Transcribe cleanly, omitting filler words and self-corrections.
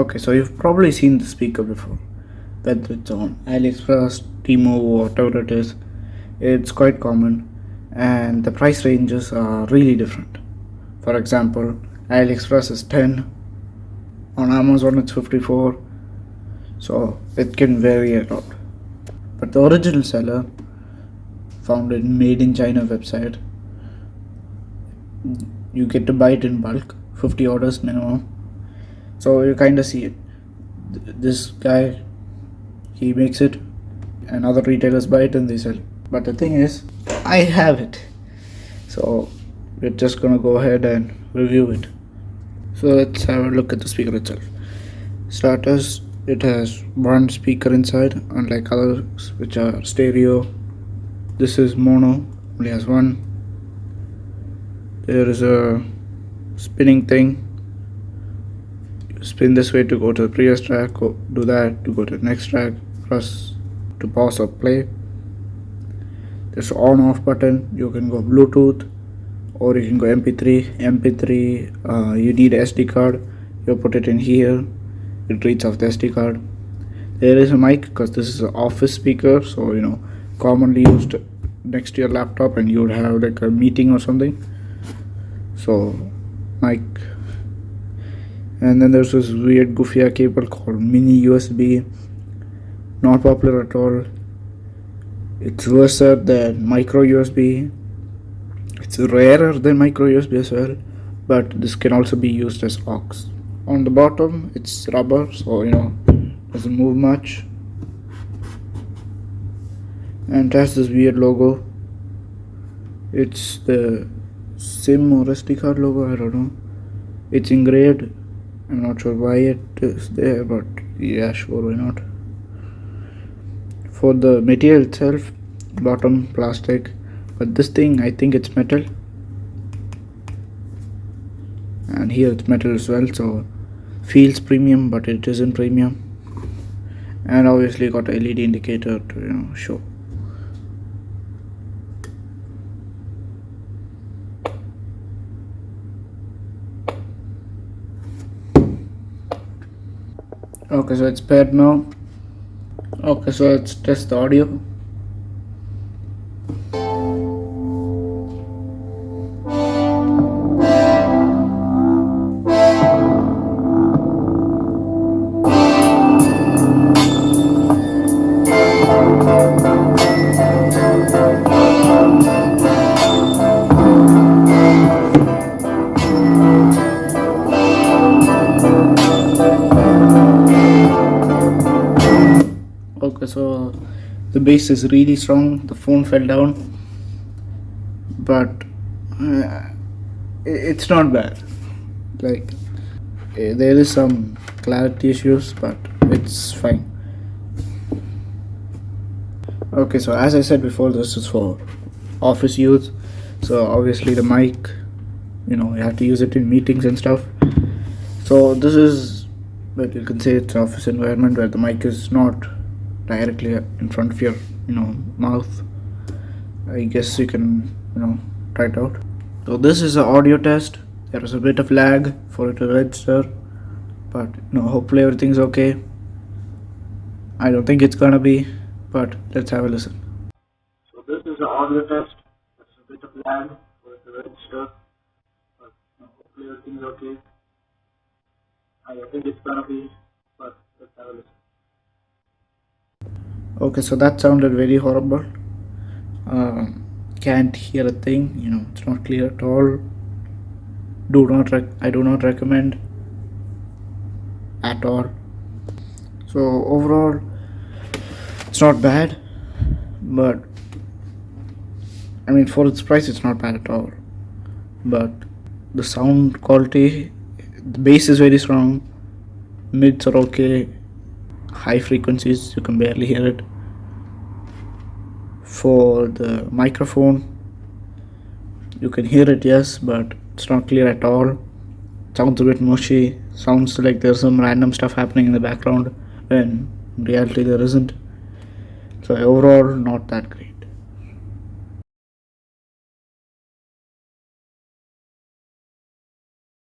Okay, so you've probably seen the speaker before, whether it's on AliExpress, Temu, whatever it is. It's quite common, and the price ranges are really different. For example, AliExpress is 10, on Amazon it's 54, so it can vary a lot. But the original seller, found in Made in China website, you get to buy it in bulk, 50 orders minimum. So you kind of see it. This guy, he makes it, and other retailers buy it and they sell it. But the thing is, I have it, so we're just gonna go ahead and review it. So let's have a look at the speaker itself. Starters, it has one speaker inside, unlike others which are stereo. This is mono, only has one. There is a spinning thing. You spin this way to go to the previous track, do that to go to the next track, press to pause or play. There's an on off button. You can go Bluetooth or you can go MP3. MP3, you need a SD card. You put it in here, it reads off the SD card. There is a mic because this is an office speaker, so commonly used next to your laptop and you would have like a meeting or something. So mic. And then there's this weird goofy cable called mini USB. Not popular at all. It's worse than micro USB. It's rarer than micro USB as well, but this can also be used as aux. On the bottom it's rubber, so doesn't move much, and it has this weird logo. It's the SIM or SD card logo, I don't know. It's engraved. I'm not sure why it is there, but yeah, sure, why not. For the material itself, bottom plastic, but this thing I think it's metal, and here it's metal as well, so feels premium but it isn't premium. And obviously got a LED indicator to show. Okay, so it's paired now. Okay, so let's test the audio. Okay, so the bass is really strong. The phone fell down, but it's not bad. Like there is some clarity issues, but it's fine. Okay, so as I said before, this is for office use. So obviously the mic, you have to use it in meetings and stuff. So this is, but you can say it's an office environment where the mic is not directly in front of your mouth. I guess you can try it out. So this is an audio test. There is a bit of lag for it to register, but hopefully everything's okay. I don't think it's gonna be, but let's have a listen. So this is an audio test. There's a bit of lag for it to register, but hopefully everything's okay. I don't think it's gonna be, but let's have a listen. Okay, so that sounded very horrible. Can't hear a thing. It's not clear at all. I do not recommend at all. So overall, it's not bad, but for its price, it's not bad at all. But the sound quality, the bass is very strong. Mids are okay. High frequencies, you can barely hear it. For the microphone, you can hear it, yes, but it's not clear at all. Sounds a bit mushy. Sounds like there's some random stuff happening in the background when in reality there isn't. So overall, not that great.